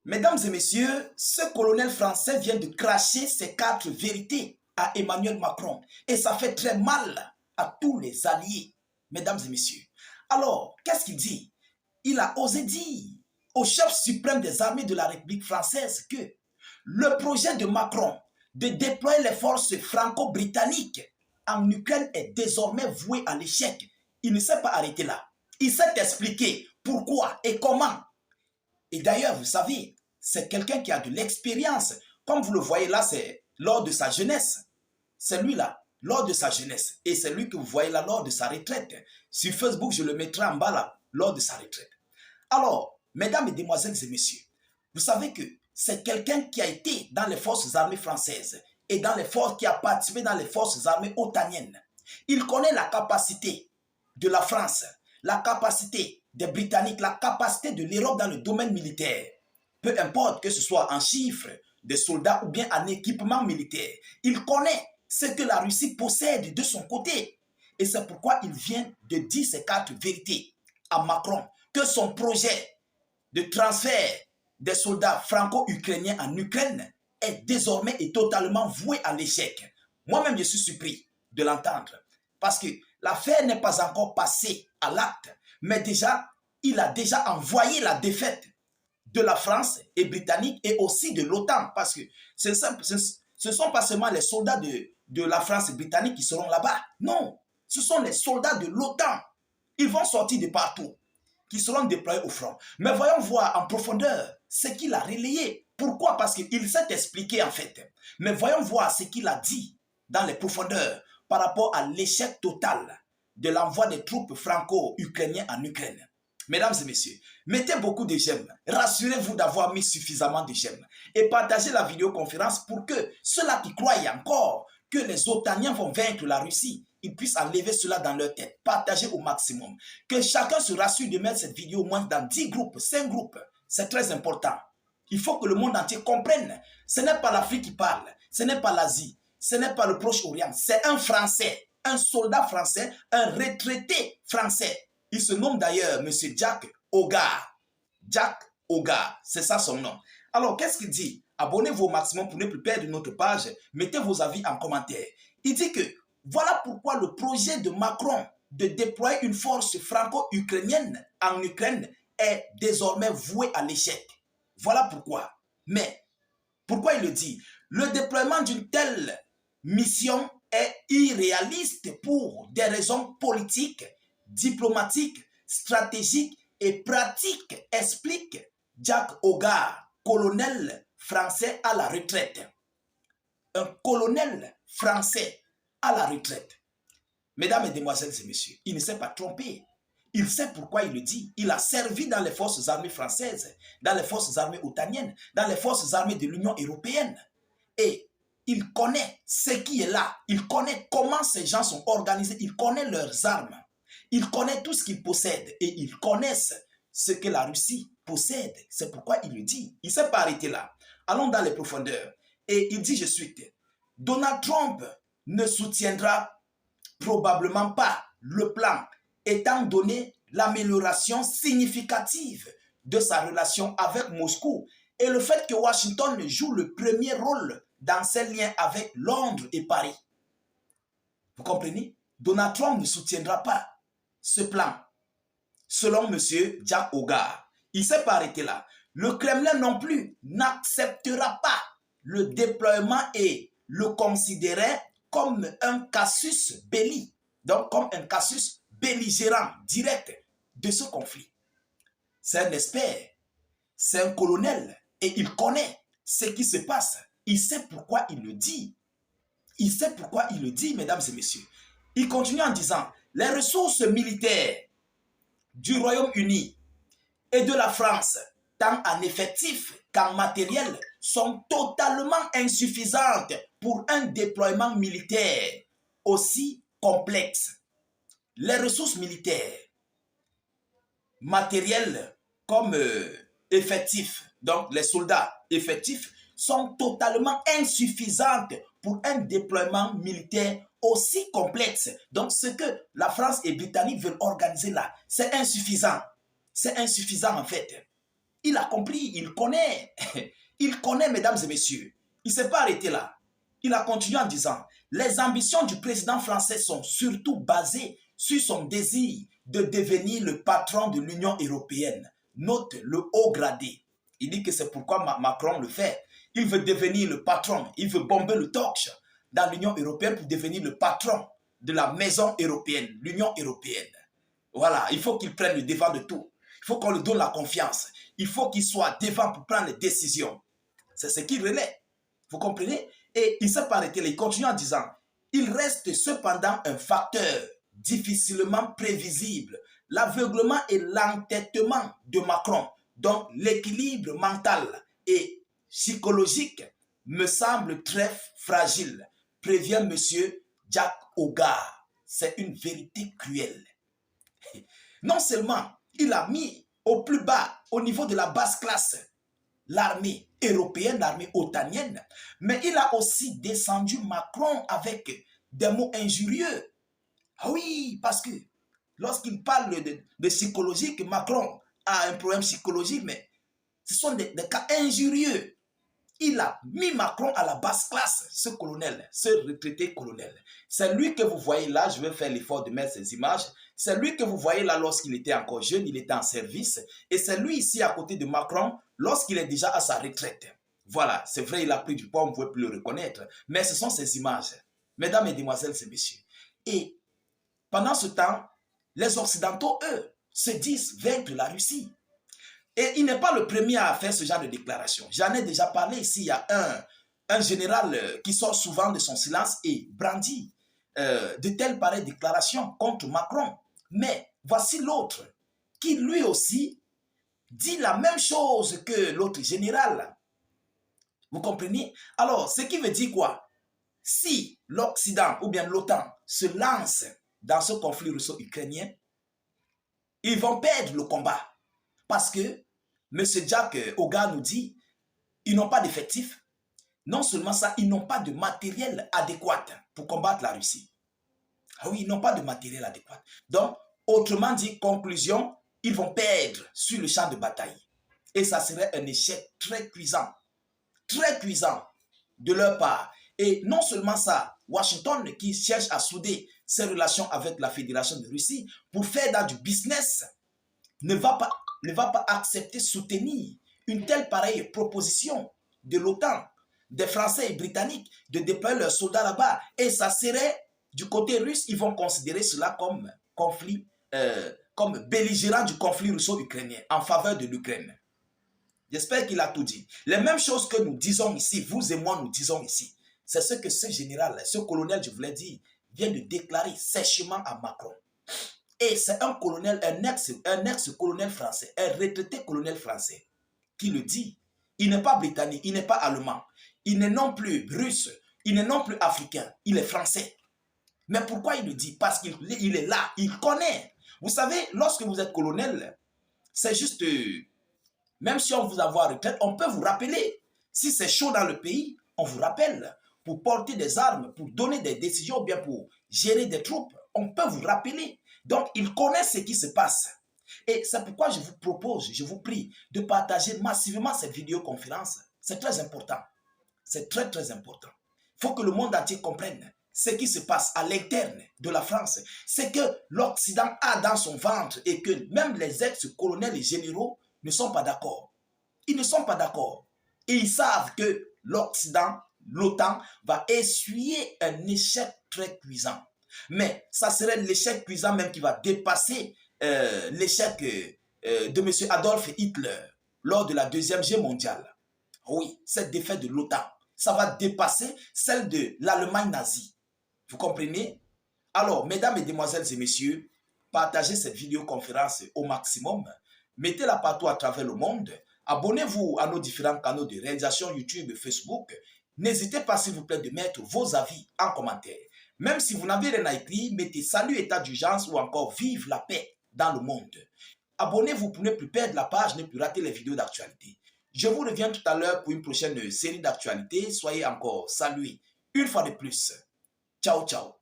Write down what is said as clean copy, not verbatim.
Mesdames et messieurs, ce colonel français vient de cracher ses 4 vérités à Emmanuel Macron. Et ça fait très mal à tous les alliés, mesdames et messieurs. Alors, qu'est-ce qu'il dit? Il a osé dire au chef suprême des armées de la République française que le projet de Macron de déployer les forces franco-britanniques en Ukraine est désormais voué à l'échec. Il ne s'est pas arrêté là. Il s'est expliqué pourquoi et comment. Et d'ailleurs, vous savez, c'est quelqu'un qui a de l'expérience. Comme vous le voyez là, c'est lors de sa jeunesse. C'est lui là, lors de sa jeunesse. Et c'est lui que vous voyez là, lors de sa retraite. Sur Facebook, je le mettrai en bas là, lors de sa retraite. Alors, mesdames et demoiselles et messieurs, vous savez que c'est quelqu'un qui a été dans les forces armées françaises et dans les forces, qui a participé dans les forces armées otaniennes. Il connaît la capacité de la France, la capacité des Britanniques, la capacité de l'Europe dans le domaine militaire. Peu importe que ce soit en chiffres de soldats ou bien en équipement militaire. Il connaît ce que la Russie possède de son côté. Et c'est pourquoi il vient de dire ces 4 vérités à Macron, que son projet de transfert des soldats franco-ukrainiens en Ukraine est désormais et totalement voué à l'échec. Moi-même, je suis surpris de l'entendre parce que l'affaire n'est pas encore passée à l'acte, mais déjà, il a déjà envoyé la défaite de la France et britannique et aussi de l'OTAN parce que ce ne sont pas seulement les soldats de la France et britannique qui seront là-bas. Non, ce sont les soldats de l'OTAN. Ils vont sortir de partout, qui seront déployés au front. Mais voyons voir en profondeur ce qu'il a relayé. Pourquoi? Parce qu'il s'est expliqué en fait. Mais voyons voir ce qu'il a dit dans les profondeurs par rapport à l'échec total de l'envoi des troupes franco-ukrainiennes en Ukraine. Mesdames et messieurs, mettez beaucoup de j'aime. Rassurez-vous d'avoir mis suffisamment de j'aime. Et partagez la vidéoconférence pour que ceux-là qui croient encore que les Otaniens vont vaincre la Russie, ils puissent enlever cela dans leur tête. Partagez au maximum. Que chacun se rassure de mettre cette vidéo au moins dans 10 groupes, 5 groupes. C'est très important. Il faut que le monde entier comprenne. Ce n'est pas l'Afrique qui parle. Ce n'est pas l'Asie. Ce n'est pas le Proche-Orient. C'est un Français, un soldat français, un retraité français. Il se nomme d'ailleurs M. Jack Hogarth. Jack Hogarth, c'est ça son nom. Alors, qu'est-ce qu'il dit? Abonnez-vous au maximum pour ne plus perdre notre page. Mettez vos avis en commentaire. Il dit que voilà pourquoi le projet de Macron de déployer une force franco-ukrainienne en Ukraine est désormais voué à l'échec. Voilà pourquoi. Mais, pourquoi il le dit? Le déploiement d'une telle mission est irréaliste pour des raisons politiques, diplomatiques, stratégiques et pratiques, explique Jack Hogarth, colonel français à la retraite. Un colonel français à la retraite. Mesdames et demoiselles et messieurs, il ne s'est pas trompé. Il sait pourquoi il le dit. Il a servi dans les forces armées françaises, dans les forces armées otaniennes, dans les forces armées de l'Union européenne. Et il connaît ce qui est là. Il connaît comment ces gens sont organisés. Il connaît leurs armes. Il connaît tout ce qu'ils possèdent. Et ils connaissent ce que la Russie possède. C'est pourquoi il le dit. Il ne s'est pas arrêté là. Allons dans les profondeurs. Et il dit, je cite, Donald Trump ne soutiendra probablement pas le plan, étant donné l'amélioration significative de sa relation avec Moscou et le fait que Washington joue le premier rôle dans ses liens avec Londres et Paris. Vous comprenez? Donald Trump ne soutiendra pas ce plan, selon M. Jack Hogarth. Il ne s'est pas arrêté là. Le Kremlin non plus n'acceptera pas le déploiement et le considérait comme un casus belli, donc comme un casus belligérant direct de ce conflit. C'est un expert, c'est un colonel et il connaît ce qui se passe. Il sait pourquoi il le dit. Il sait pourquoi il le dit, mesdames et messieurs. Il continue en disant, les ressources militaires du Royaume-Uni et de la France, tant en effectif qu'en matériel, sont totalement insuffisantes pour un déploiement militaire aussi complexe. Les ressources militaires, matériels comme effectifs, donc les soldats effectifs, sont totalement insuffisantes pour un déploiement militaire aussi complexe. Donc ce que la France et Britannique veulent organiser là, c'est insuffisant. C'est insuffisant en fait. Il a compris, il connaît. Il connaît, mesdames et messieurs. Il ne s'est pas arrêté là. Il a continué en disant, les ambitions du président français sont surtout basées sur son désir de devenir le patron de l'Union européenne. Note le haut gradé. Il dit que c'est pourquoi Macron le fait. Il veut devenir le patron, il veut bomber le torche dans l'Union européenne pour devenir le patron de la maison européenne, l'Union européenne. Voilà, il faut qu'il prenne le devant de tout. Il faut qu'on lui donne la confiance. Il faut qu'il soit devant pour prendre les décisions. C'est ce qu'il relaie. Vous comprenez? Et il ne s'est pas arrêté là. Il continue en disant, il reste cependant un facteur difficilement prévisible. L'aveuglement et l'entêtement de Macron, donc l'équilibre mental et psychologique, me semble très fragile, prévient M. Jack Hogarth. C'est une vérité cruelle. Non seulement il a mis au plus bas, au niveau de la basse classe, l'armée européenne, l'armée otanienne, mais il a aussi descendu Macron avec des mots injurieux. Ah oui, parce que lorsqu'il parle de psychologie, que Macron a un problème psychologique, mais ce sont des cas injurieux. Il a mis Macron à la basse classe, ce colonel, ce retraité colonel. C'est lui que vous voyez là, je vais faire l'effort de mettre ces images. C'est lui que vous voyez là lorsqu'il était encore jeune, il était en service. Et c'est lui ici à côté de Macron lorsqu'il est déjà à sa retraite. Voilà, c'est vrai, il a pris du poids, on ne pouvait plus le reconnaître. Mais ce sont ces images, mesdames, mesdemoiselles et messieurs. Et pendant ce temps, les Occidentaux, eux, se disent vaincre la Russie. Et il n'est pas le premier à faire ce genre de déclaration. J'en ai déjà parlé ici, il y a un général qui sort souvent de son silence et brandit de telles pareilles déclarations contre Macron. Mais voici l'autre qui lui aussi dit la même chose que l'autre général. Vous comprenez? Alors, ce qui veut dire quoi? Si l'Occident ou bien l'OTAN se lance dans ce conflit russo-ukrainien, ils vont perdre le combat. Parce que M. Jack Hogarth nous dit, ils n'ont pas d'effectifs. Non seulement ça, ils n'ont pas de matériel adéquat pour combattre la Russie. Ah oui, ils n'ont pas de matériel adéquat. Donc, autrement dit, conclusion, ils vont perdre sur le champ de bataille. Et ça serait un échec très cuisant de leur part. Et non seulement ça, Washington qui cherche à souder ses relations avec la Fédération de Russie pour faire dans du business, ne va pas accepter, soutenir une telle pareille proposition de l'OTAN, des Français et Britanniques, de déployer leurs soldats là-bas. Et ça serait, du côté russe, ils vont considérer cela comme conflit, comme belligérant du conflit russo-ukrainien, en faveur de l'Ukraine. J'espère qu'il a tout dit. Les mêmes choses que nous disons ici, vous et moi nous disons ici, c'est ce que ce général, ce colonel, je vous l'ai dit, vient de déclarer sèchement à Macron. Et c'est un colonel, un ex-colonel français, un retraité colonel français qui le dit. Il n'est pas britannique, il n'est pas allemand, il n'est non plus russe, il n'est non plus africain, il est français. Mais pourquoi il le dit? Parce qu'il est là, il connaît. Vous savez, lorsque vous êtes colonel, c'est juste, même si on vous a à retraite, on peut vous rappeler. Si c'est chaud dans le pays, on vous rappelle pour porter des armes, pour donner des décisions, bien pour gérer des troupes. On peut vous rappeler. Donc, il connaît ce qui se passe. Et c'est pourquoi je vous propose, je vous prie de partager massivement cette vidéoconférence. C'est très important. C'est très, très important. Il faut que le monde entier comprenne ce qui se passe à l'interne de la France. C'est que l'Occident a dans son ventre et que même les ex-colonels et généraux ne sont pas d'accord. Ils ne sont pas d'accord. Et ils savent que l'Occident, l'OTAN, va essuyer un échec très cuisant. Mais ça serait l'échec cuisant même qui va dépasser l'échec de M. Adolf Hitler lors de la Deuxième Guerre mondiale. Oui, cette défaite de l'OTAN, ça va dépasser celle de l'Allemagne nazie. Vous comprenez? Alors, mesdames, mesdemoiselles et messieurs, partagez cette vidéoconférence au maximum. Mettez-la partout à travers le monde. Abonnez-vous à nos différents canaux de réalisation YouTube et Facebook. N'hésitez pas, s'il vous plaît, de mettre vos avis en commentaire. Même si vous n'avez rien à écrire, mettez salut, état d'urgence ou encore vive la paix dans le monde. Abonnez-vous pour ne plus perdre la page, ne plus rater les vidéos d'actualité. Je vous reviens tout à l'heure pour une prochaine série d'actualités. Soyez encore salués une fois de plus. Ciao, ciao.